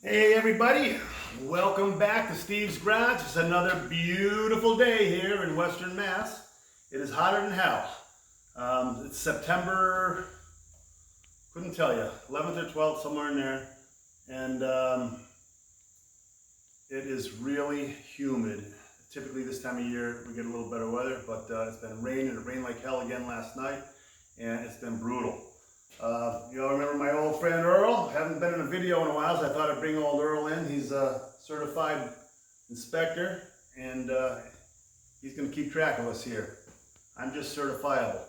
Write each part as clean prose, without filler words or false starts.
Hey everybody, welcome back to Steve's Garage. It's another beautiful day here in Western Mass. It is hotter than hell. It's September, couldn't tell you, 11th or 12th, somewhere in there. And it is really humid. Typically this time of year we get a little better weather, but it's been raining. It rained like hell again last night, and it's been brutal. You all remember my old friend Earl? Haven't been in a video in a while, so I thought I'd bring old Earl in. He's a certified inspector, and he's going to keep track of us here. I'm just certifiable.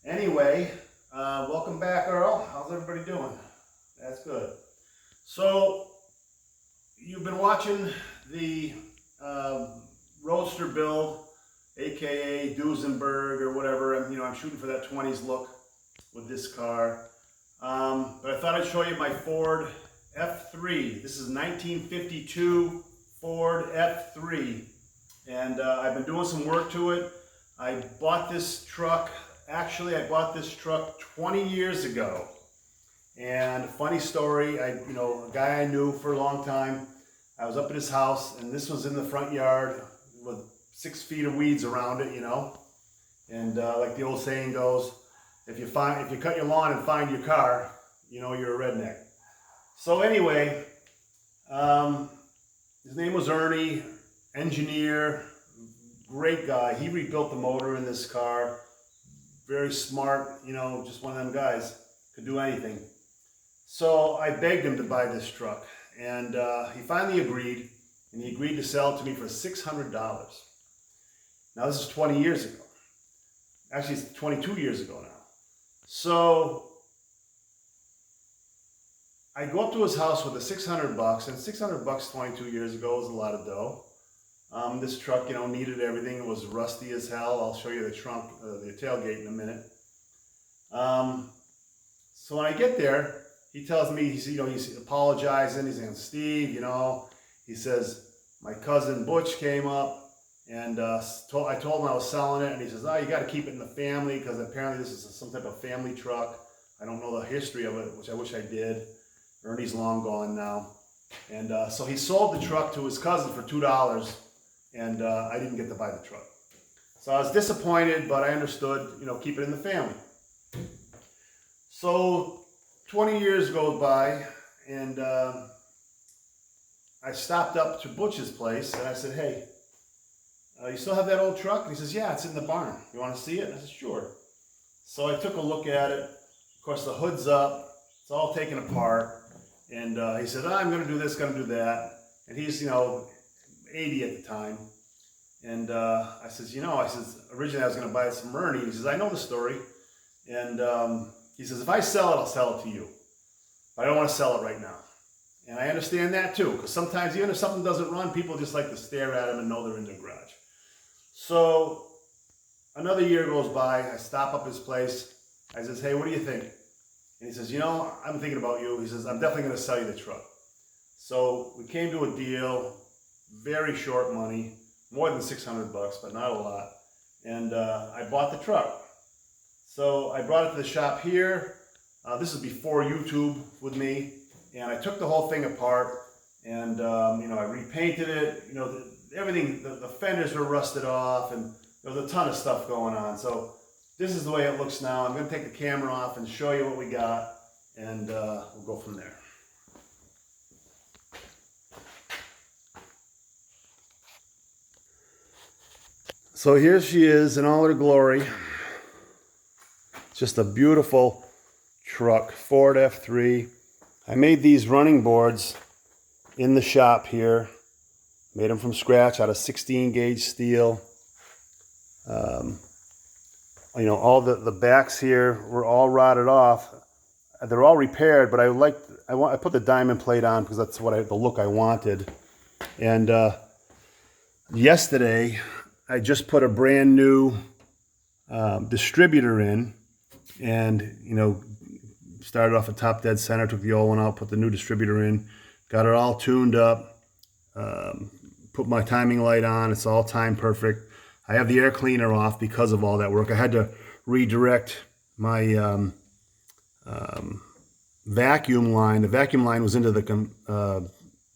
Anyway, welcome back, Earl. How's everybody doing? That's good. So, you've been watching the Roadster build, aka Duesenberg or whatever. I'm shooting for that 20s look with this car. But I thought I'd show you my Ford F3. This is 1952 Ford F3. And I've been doing some work to it. I bought this truck, I bought this truck 20 years ago. And funny story, a guy I knew for a long time, I was up at his house, and this was in the front yard with 6 feet of weeds around it, And like the old saying goes, if you cut your lawn and find your car, you're a redneck. So anyway, his name was Ernie, engineer, great guy. He rebuilt the motor in this car. Very smart, just one of them guys, could do anything. So I begged him to buy this truck, and he finally agreed, and he agreed to sell it to me for $600. Now this is 20 years ago. Actually, it's 22 years ago now. So I go up to his house with the 600 bucks, and 600 bucks 22 years ago was a lot of dough. This truck, needed everything. It was rusty as hell. I'll show you the trunk, the tailgate in a minute. So when I get there, he tells me, he's apologizing. He's saying, Steve, he says, my cousin Butch came up, and I told him I was selling it, and he says, oh, you got to keep it in the family, because apparently this is some type of family truck. I don't know the history of it, which I wish I did. Ernie's long gone now. And so he sold the truck to his cousin for $2, and I didn't get to buy the truck. So I was disappointed, but I understood, keep it in the family. So 20 years goes by, and I stopped up to Butch's place, and I said, hey, you still have that old truck? And he says, yeah, it's in the barn. You want to see it? And I said, sure. So I took a look at it. Of course, the hood's up. It's all taken apart. And he said, I'm going to do this, going to do that. And he's, 80 at the time. And I says, originally I was going to buy it from Ernie. He says, I know the story. And he says, if I sell it, I'll sell it to you. But I don't want to sell it right now. And I understand that too, because sometimes even if something doesn't run, people just like to stare at them and know they're in their garage. So another year goes by. I stop up his place. I says, hey, what do you think? And he says, I'm thinking about you. He says, I'm definitely going to sell you the truck. So we came to a deal, very short money, more than 600 bucks, but not a lot. And I bought the truck. So I brought it to the shop here. This is before YouTube with me. And I took the whole thing apart, and I repainted it. Everything, the fenders were rusted off, and there was a ton of stuff going on. So this is the way it looks now. I'm going to take the camera off and show you what we got, and we'll go from there. So here she is in all her glory. Just a beautiful truck, Ford F3. I made these running boards in the shop here. Made them from scratch out of 16 gauge steel. All the backs here were all rotted off. They're all repaired, but I put the diamond plate on because that's the look I wanted. And yesterday I just put a brand new distributor in, and started off at top dead center, took the old one out, put the new distributor in, got it all tuned up, put my timing light on. It's all time perfect. I have the air cleaner off because of all that work. I had to redirect my vacuum line. The vacuum line was into the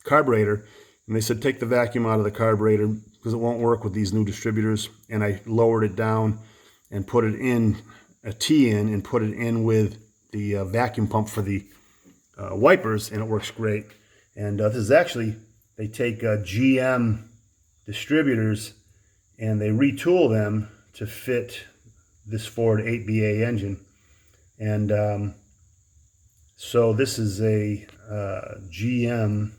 carburetor, and they said take the vacuum out of the carburetor because it won't work with these new distributors. And I lowered it down and put it in a T in and put it in with the vacuum pump for the wipers, and it works great. And this is actually, they take GM distributors and they retool them to fit this Ford 8BA engine. And so this is a GM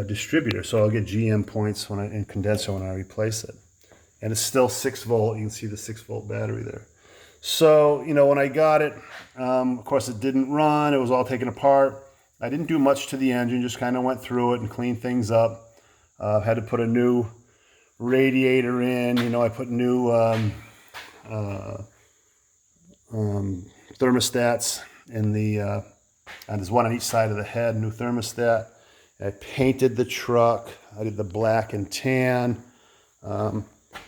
distributor, so I'll get GM points when in condenser when I replace it. And it's still 6 volt. You can see the 6 volt battery there. So, you know, when I got it, of course it didn't run. It was all taken apart. I didn't do much to the engine, just kind of went through it and cleaned things up. Had to put a new radiator in. You know, I put new thermostats in the, there's one on each side of the head, new thermostat. I painted the truck. I did the black and tan.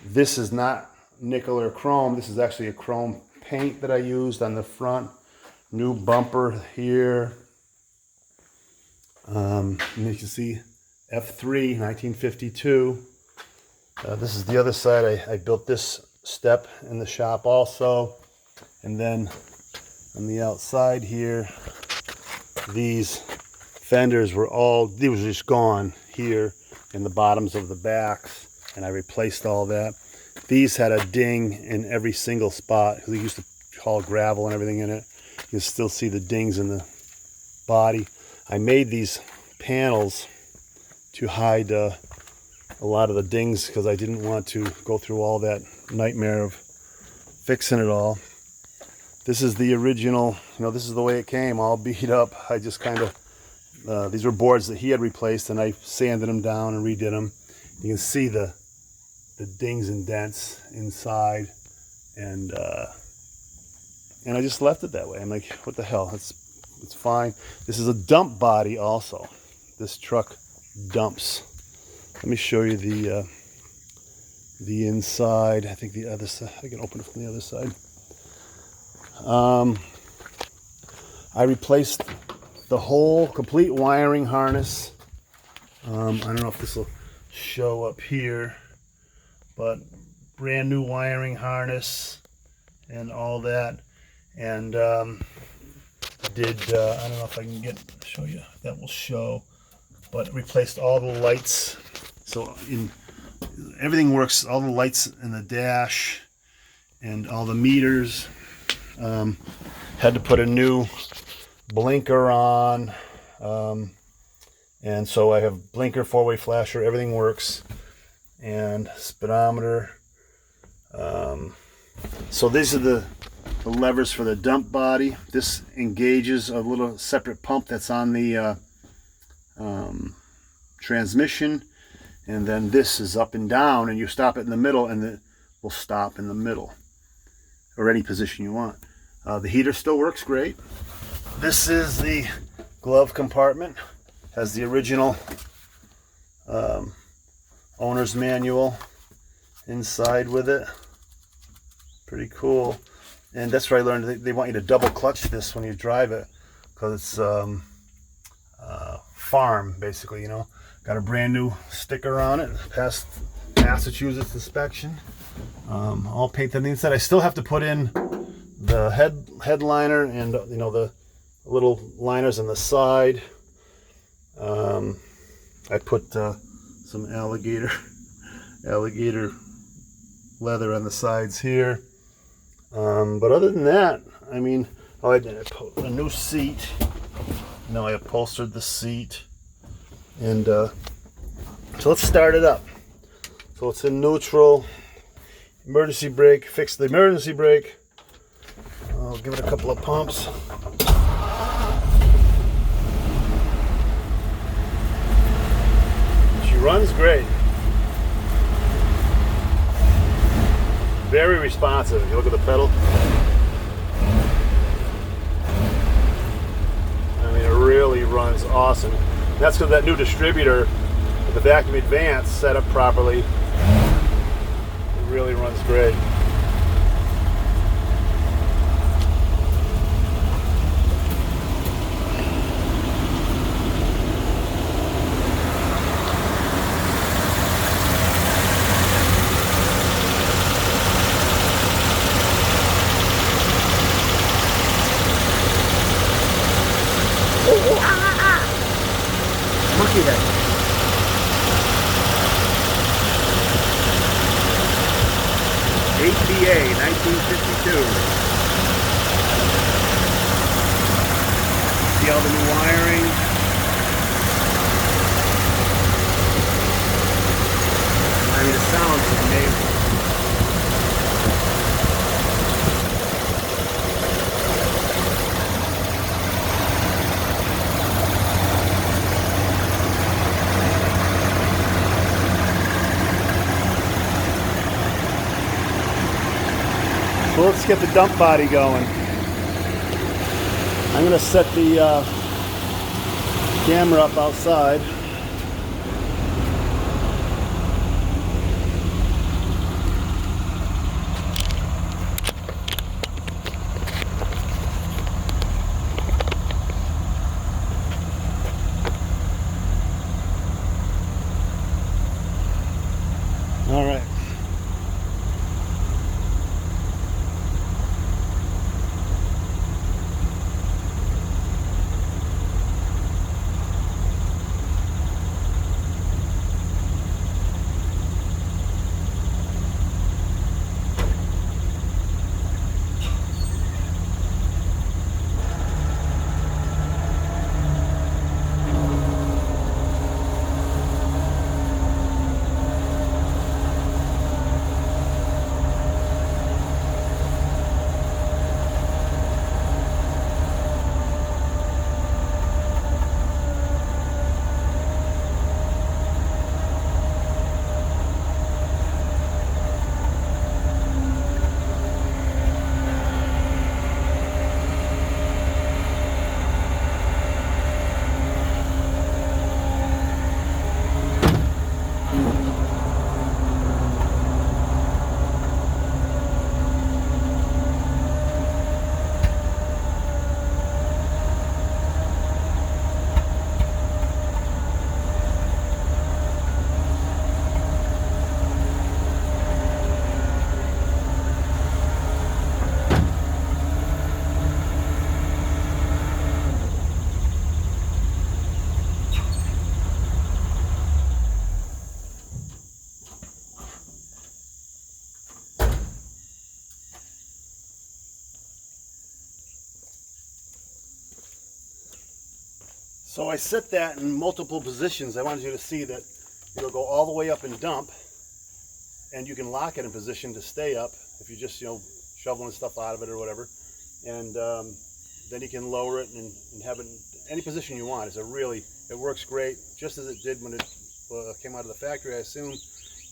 This is not nickel or chrome. This is actually a chrome paint that I used on the front. New bumper here. And you can see F3, 1952. This is the other side. I built this step in the shop also. And then on the outside here, these fenders were all, these were just gone here in the bottoms of the backs, and I replaced all that. These had a ding in every single spot because we used to haul gravel and everything in it. You can still see the dings in the body. I made these panels to hide a lot of the dings because I didn't want to go through all that nightmare of fixing it all. This is the original, you know, this is the way it came, all beat up. I just kind of, these were boards that he had replaced, and I sanded them down and redid them. You can see the dings and dents inside, and I just left it that way. I'm like, what the hell? It's fine. This is a dump body also. This truck dumps. Let me show you the inside. I think the other side. I can open it from the other side. I replaced the whole complete wiring harness. I don't know if this will show up here, but brand new wiring harness and all that. And did I don't know if I can show you if that will show, but replaced all the lights. So everything works. All the lights in the dash and all the meters. Had to put a new blinker on, and so I have blinker, four-way flasher, everything works, and speedometer. So these are the levers for the dump body. This engages a little separate pump that's on the transmission, and then this is up and down, and you stop it in the middle, and it will stop in the middle or any position you want. The heater still works great. This is the glove compartment. Has the original owner's manual inside with it. Pretty cool. And that's where I learned they want you to double clutch this when you drive it, because it's farm basically, you know. Got a brand new sticker on it, passed Massachusetts inspection. All painted on the inside. I still have to put in the headliner and, you know, the little liners on the side. I put some alligator leather on the sides here. But other than that, I mean, I put a new seat. Now I upholstered the seat, and so let's start it up. So it's in neutral. Emergency brake. Fix the emergency brake. I'll give it a couple of pumps. She runs great. Very responsive. If you look at the pedal, I mean, it really runs awesome. That's because that new distributor with the vacuum advance set up properly. It really runs great. monkey head. ATA 1952. See all the new wiring. I mean, it sounds amazing. So let's get the dump body going. I'm going to set the camera up outside. All right. So I set that in multiple positions. I wanted you to see that it'll go all the way up and dump, and you can lock it in position to stay up if you're just, shoveling stuff out of it or whatever. And then you can lower it and have it in any position you want. It works great, just as it did when it came out of the factory, I assume.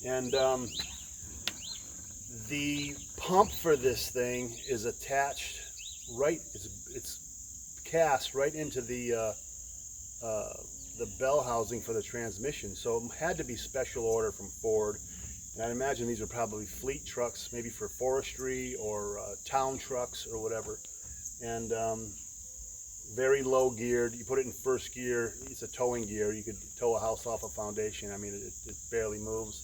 And the pump for this thing is attached right, it's cast right into the bell housing for the transmission, so it had to be special order from Ford, and I imagine these are probably fleet trucks, maybe for forestry or town trucks or whatever. And very low geared. You put it in first gear, it's a towing gear. You could tow a house off a foundation. I mean, it barely moves.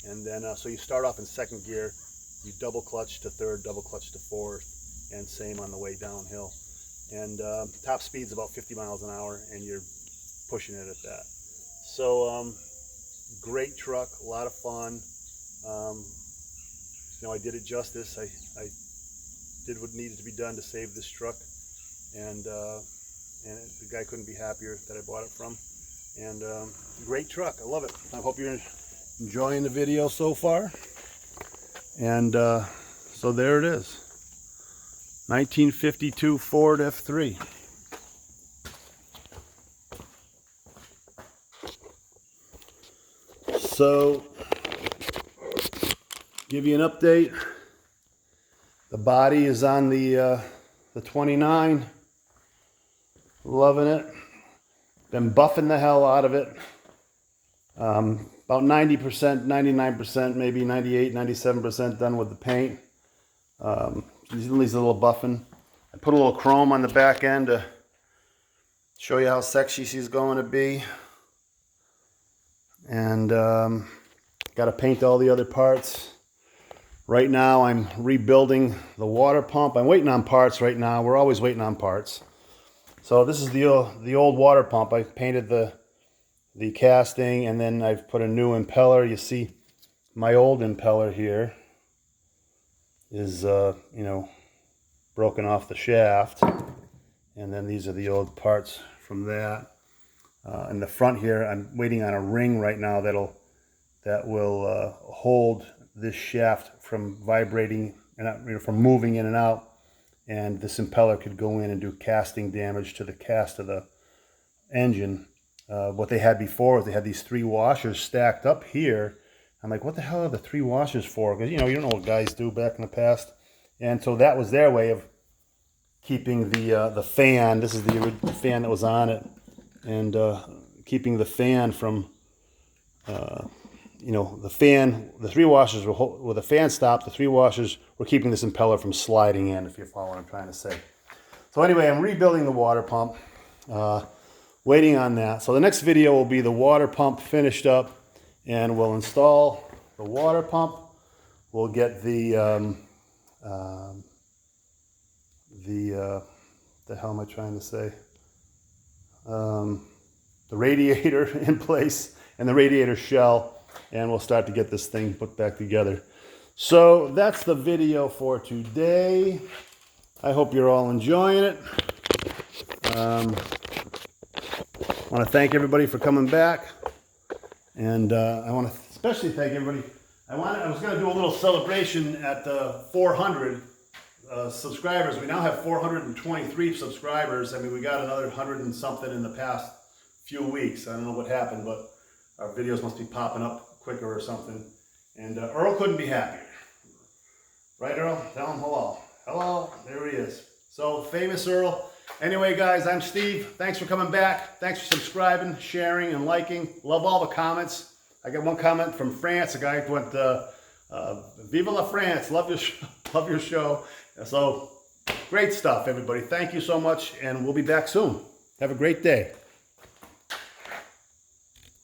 And then so you start off in second gear, you double clutch to third, double clutch to fourth, and same on the way downhill. And top speed's about 50 miles an hour, and you're pushing it at that. So great truck, a lot of fun. I did it justice. I did what needed to be done to save this truck, and the guy couldn't be happier that I bought it from. And great truck, I love it. I hope you're enjoying the video so far. And so there it is, 1952 Ford F3. So, give you an update. The body is on the 29. Loving it. Been buffing the hell out of it. About 90%, 99%, maybe 98, 97% done with the paint. Needs a little buffing. I put a little chrome on the back end to show you how sexy she's going to be. And got to paint all the other parts. Right now I'm rebuilding the water pump. I'm waiting on parts right now. We're always waiting on parts. So this is the old water pump. I painted the the casting, and then I've put a new impeller. You see my old impeller here is, you know, broken off the shaft. And then these are the old parts from that. In the front here, I'm waiting on a ring right now that will hold this shaft from vibrating and, you know, from moving in and out. And this impeller could go in and do casting damage to the cast of the engine. What they had before was they had these 3 washers stacked up here. I'm like, what the hell are the 3 washers for? Because, you know, you don't know what guys do back in the past. And so that was their way of keeping the fan. This is the fan that was on it, and keeping the fan from, you know, the 3 washers were, with the fan stopped, the 3 washers were keeping this impeller from sliding in, if you follow what I'm trying to say. So anyway, I'm rebuilding the water pump, waiting on that. So the next video will be the water pump finished up, and we'll install the water pump. We'll get the hell am I trying to say? The radiator in place and the radiator shell, and we'll start to get this thing put back together. So that's the video for today. I hope you're all enjoying it. I want to thank everybody for coming back, and I want to especially thank everybody. I was going to do a little celebration at the 400 subscribers. We now have 423 subscribers. I mean, we got another 100 and something in the past few weeks. I don't know what happened, but our videos must be popping up quicker or something. And Earl couldn't be happier. Right, Earl? Tell him hello. Hello. There he is. So, famous Earl. Anyway, guys, I'm Steve. Thanks for coming back. Thanks for subscribing, sharing, and liking. Love all the comments. I got one comment from France. A guy went, Viva la France. Love your show. So, great stuff, everybody. Thank you so much, and we'll be back soon. Have a great day.